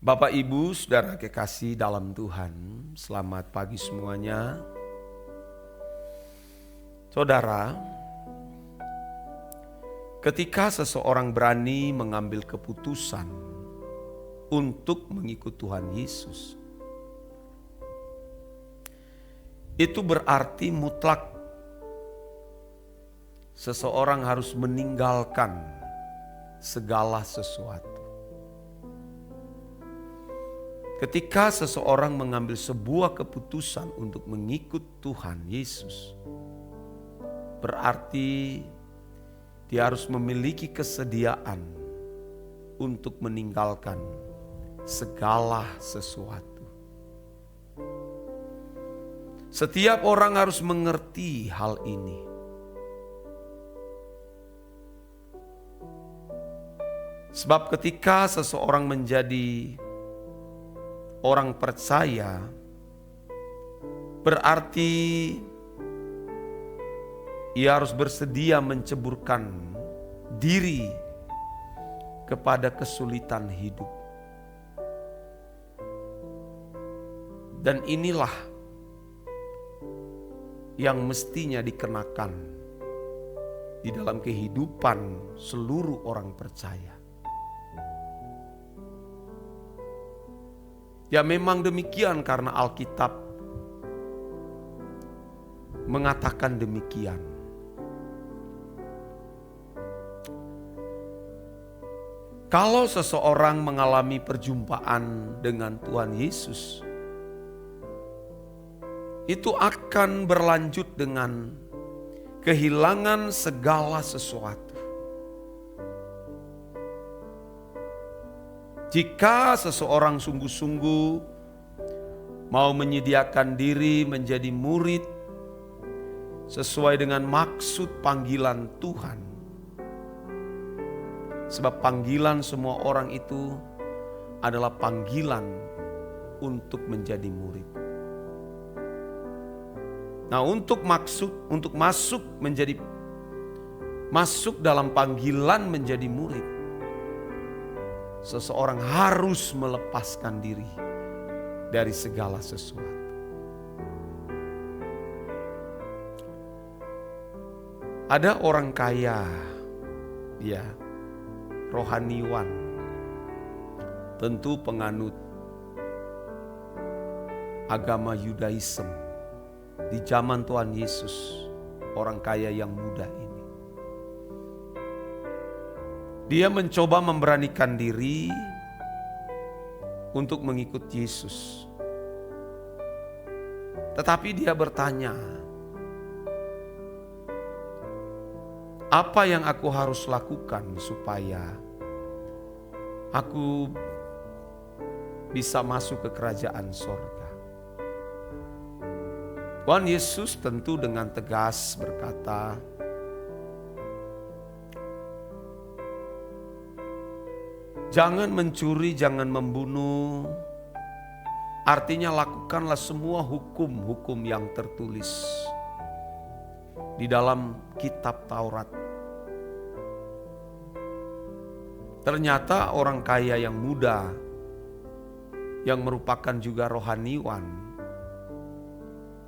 Bapak, Ibu, Saudara kekasih dalam Tuhan, selamat pagi semuanya. Saudara, ketika seseorang berani mengambil keputusan untuk mengikut Tuhan Yesus, itu berarti mutlak seseorang harus meninggalkan segala sesuatu. Ketika seseorang mengambil sebuah keputusan untuk mengikut Tuhan Yesus, berarti dia harus memiliki kesediaan untuk meninggalkan segala sesuatu. Setiap orang harus mengerti hal ini. Sebab ketika seseorang menjadi orang percaya, berarti ia harus bersedia menceburkan diri kepada kesulitan hidup. Dan inilah yang mestinya dikenakan di dalam kehidupan seluruh orang percaya. Ya memang demikian karena Alkitab mengatakan demikian. Kalau seseorang mengalami perjumpaan dengan Tuhan Yesus, itu akan berlanjut dengan kehilangan segala sesuatu. Jika seseorang sungguh-sungguh mau menyediakan diri menjadi murid sesuai dengan maksud panggilan Tuhan, sebab panggilan semua orang itu adalah panggilan untuk menjadi murid. Nah, untuk masuk dalam panggilan menjadi murid, seseorang harus melepaskan diri dari segala sesuatu. Ada orang kaya, ya, rohaniwan, tentu penganut agama Yudaism di zaman Tuhan Yesus, orang kaya yang muda ini. Dia mencoba memberanikan diri untuk mengikut Yesus. Tetapi dia bertanya, apa yang aku harus lakukan supaya aku bisa masuk ke kerajaan sorga? Tuhan Yesus tentu dengan tegas berkata, jangan mencuri, jangan membunuh. Artinya lakukanlah semua hukum-hukum yang tertulis di dalam kitab Taurat. Ternyata orang kaya yang muda, yang merupakan juga rohaniwan,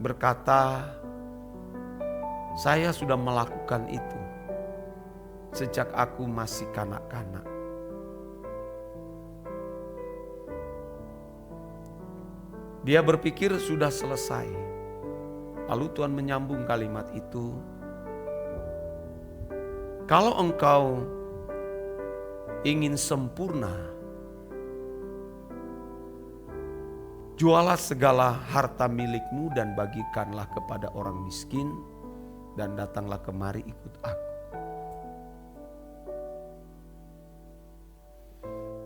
berkata, saya sudah melakukan itu sejak aku masih kanak-kanak. Dia berpikir sudah selesai. Lalu Tuhan menyambung kalimat itu. Kalau engkau ingin sempurna, jualah segala harta milikmu dan bagikanlah kepada orang miskin, dan datanglah kemari ikut aku.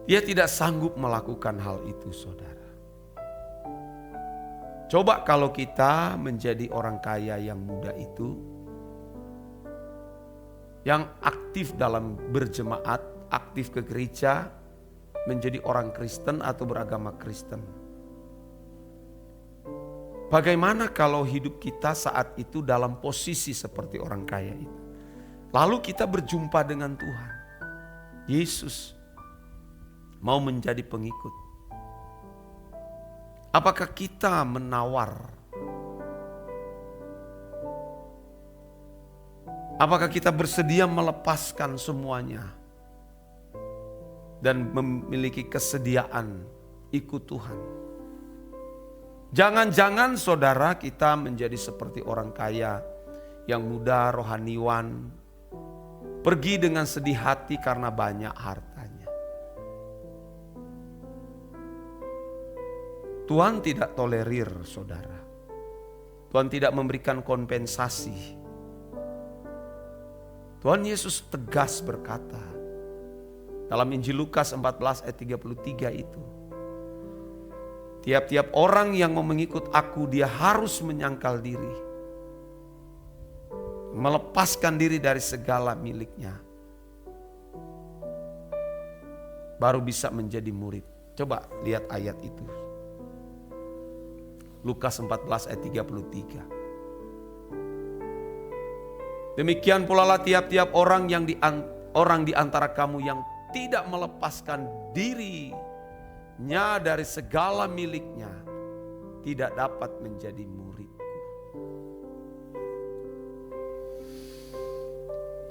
Dia tidak sanggup melakukan hal itu, saudara. Coba kalau kita menjadi orang kaya yang muda itu, yang aktif dalam berjemaat, aktif ke gereja, menjadi orang Kristen atau beragama Kristen. Bagaimana kalau hidup kita saat itu dalam posisi seperti orang kaya itu? Lalu kita berjumpa dengan Tuhan Yesus, mau menjadi pengikut. Apakah kita menawar? Apakah kita bersedia melepaskan semuanya dan memiliki kesediaan ikut Tuhan? Jangan-jangan saudara kita menjadi seperti orang kaya yang muda rohaniwan, pergi dengan sedih hati karena banyak hartanya. Tuhan tidak tolerir saudara. Tuhan tidak memberikan kompensasi. Tuhan Yesus tegas berkata dalam Injil Lukas 14 ayat 33 itu. Tiap-tiap orang yang mau mengikut aku, dia harus menyangkal diri. Melepaskan diri dari segala miliknya. Baru bisa menjadi murid. Coba lihat ayat itu. Lukas 14 ayat 33. Demikian pula lah tiap-tiap orang di antara kamu yang tidak melepaskan dirinya dari segala miliknya tidak dapat menjadi muridku.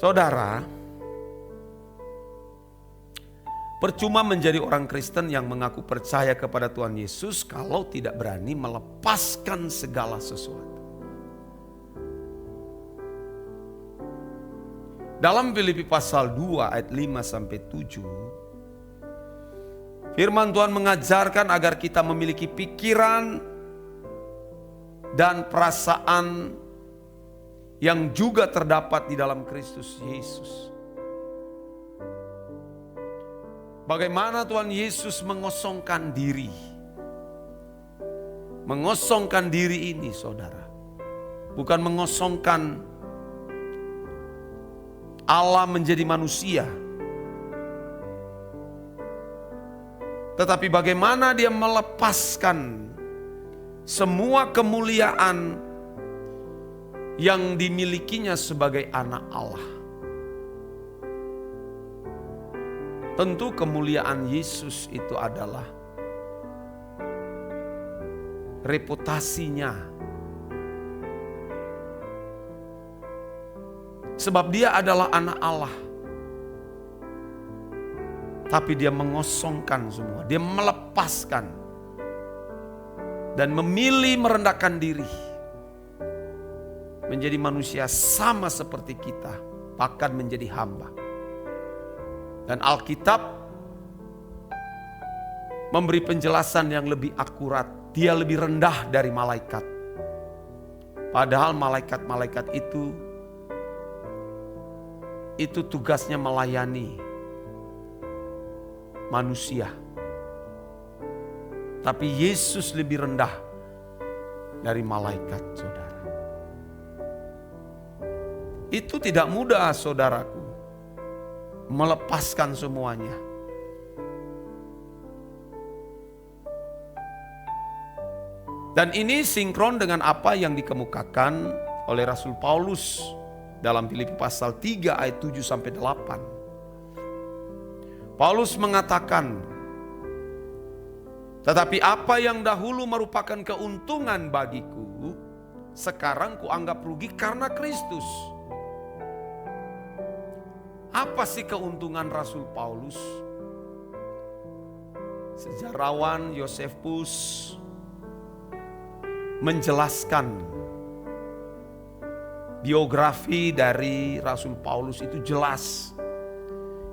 Saudara, percuma menjadi orang Kristen yang mengaku percaya kepada Tuhan Yesus kalau tidak berani melepaskan segala sesuatu. Dalam Filipi pasal 2 ayat 5-7, firman Tuhan mengajarkan agar kita memiliki pikiran dan perasaan yang juga terdapat di dalam Kristus Yesus. Bagaimana Tuhan Yesus mengosongkan diri. Mengosongkan diri ini saudara. Bukan mengosongkan Allah menjadi manusia. Tetapi bagaimana dia melepaskan semua kemuliaan yang dimilikinya sebagai anak Allah. Tentu kemuliaan Yesus itu adalah reputasinya. Sebab dia adalah anak Allah. Tapi dia mengosongkan semua. Dia melepaskan. Dan memilih merendahkan diri. Menjadi manusia sama seperti kita. Bahkan menjadi hamba. Dan Alkitab memberi penjelasan yang lebih akurat. Dia lebih rendah dari malaikat. Padahal malaikat-malaikat itu tugasnya melayani manusia. Tapi Yesus lebih rendah dari malaikat, saudara. Itu tidak mudah, saudaraku, melepaskan semuanya. Dan ini sinkron dengan apa yang dikemukakan oleh Rasul Paulus dalam Filipi pasal 3 ayat 7-8. Paulus mengatakan, tetapi apa yang dahulu merupakan keuntungan bagiku, sekarang kuanggap rugi karena Kristus. Apa sih keuntungan Rasul Paulus? Sejarawan Yosefus menjelaskan biografi dari Rasul Paulus itu jelas.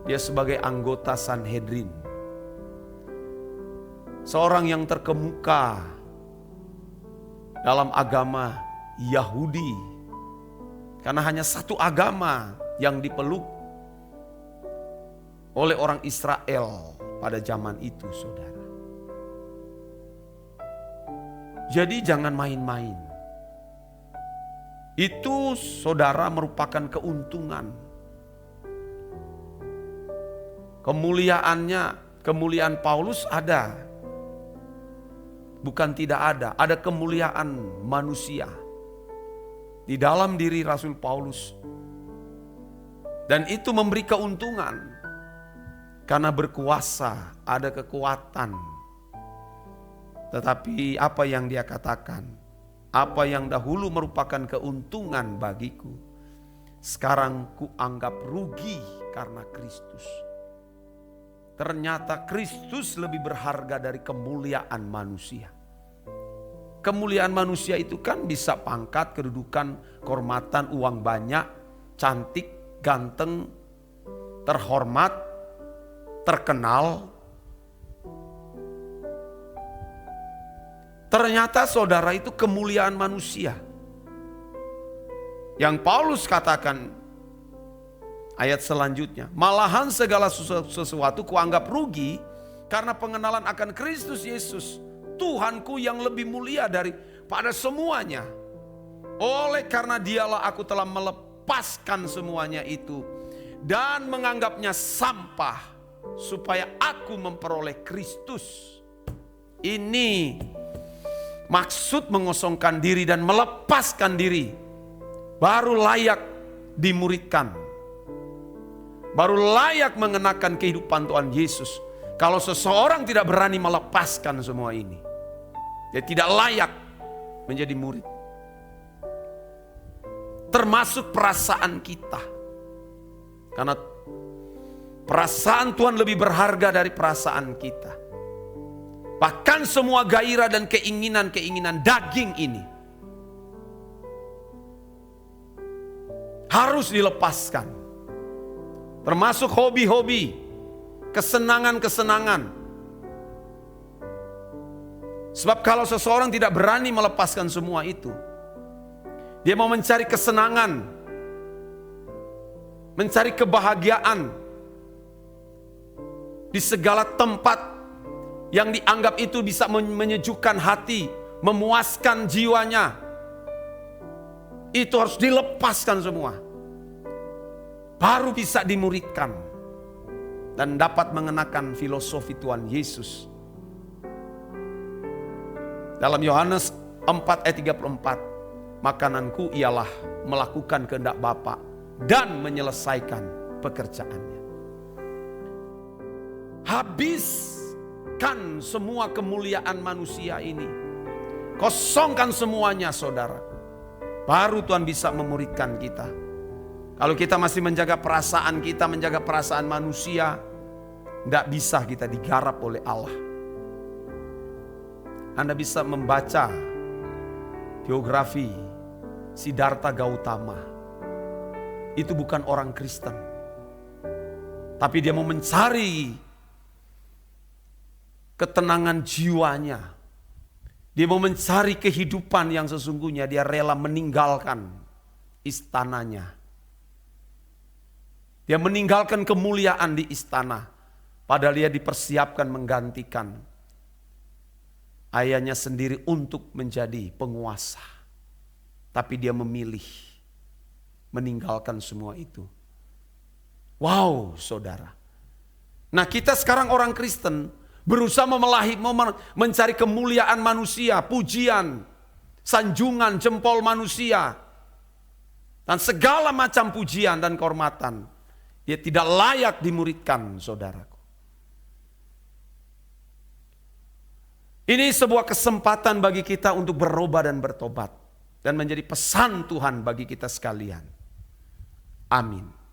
Dia sebagai anggota Sanhedrin. Seorang yang terkemuka dalam agama Yahudi. Karena hanya satu agama yang dipeluk oleh orang Israel pada zaman itu, saudara. Jadi jangan main-main. Itu saudara merupakan keuntungan. Kemuliaan Paulus ada. Bukan tidak ada, ada kemuliaan manusia di dalam diri Rasul Paulus. Dan itu memberi keuntungan. Karena berkuasa, ada kekuatan. Tetapi apa yang dia katakan, apa yang dahulu merupakan keuntungan bagiku, sekarang kuanggap rugi karena Kristus. Ternyata Kristus lebih berharga dari kemuliaan manusia. Kemuliaan manusia itu kan bisa pangkat, kedudukan, kehormatan, uang banyak, cantik, ganteng, terhormat, terkenal. Ternyata saudara itu kemuliaan manusia. Yang Paulus katakan ayat selanjutnya, malahan segala sesuatu kuanggap rugi karena pengenalan akan Kristus Yesus, Tuhanku yang lebih mulia daripada semuanya. Oleh karena dialah aku telah melepaskan semuanya itu dan menganggapnya sampah supaya aku memperoleh Kristus. Ini maksud mengosongkan diri dan melepaskan diri, baru layak dimuridkan, baru layak mengenakan kehidupan Tuhan Yesus. Kalau seseorang tidak berani melepaskan semua ini, dia tidak layak menjadi murid. Termasuk perasaan kita. Karena perasaan Tuhan lebih berharga dari perasaan kita. Bahkan semua gairah dan keinginan-keinginan daging ini harus dilepaskan. Termasuk hobi-hobi, kesenangan-kesenangan. Sebab kalau seseorang tidak berani melepaskan semua itu, dia mau mencari kesenangan, mencari kebahagiaan di segala tempat yang dianggap itu bisa menyejukkan hati, memuaskan jiwanya. Itu harus dilepaskan semua. Baru bisa dimuridkan dan dapat mengenakan filosofi Tuhan Yesus. Dalam Yohanes 4 ayat 34, makananku ialah melakukan kehendak Bapa dan menyelesaikan pekerjaannya. Habiskan semua kemuliaan manusia ini. Kosongkan semuanya saudara. Baru Tuhan bisa memuridkan kita. Kalau kita masih menjaga perasaan kita, menjaga perasaan manusia, tidak bisa kita digarap oleh Allah. Anda bisa membaca biografi Siddhartha Gautama. Itu bukan orang Kristen. Tapi dia mau mencari ketenangan jiwanya. Dia mau mencari kehidupan yang sesungguhnya. Dia rela meninggalkan istananya. Dia meninggalkan kemuliaan di istana. Padahal dia dipersiapkan menggantikan ayahnya sendiri untuk menjadi penguasa. Tapi dia memilih meninggalkan semua itu. Wow saudara. Nah kita sekarang orang Kristen berusaha mencari kemuliaan manusia, pujian, sanjungan, jempol manusia. Dan segala macam pujian dan kehormatan. Dia tidak layak dimuridkan saudaraku. Ini sebuah kesempatan bagi kita untuk berubah dan bertobat. Dan menjadi pesan Tuhan bagi kita sekalian. Amin.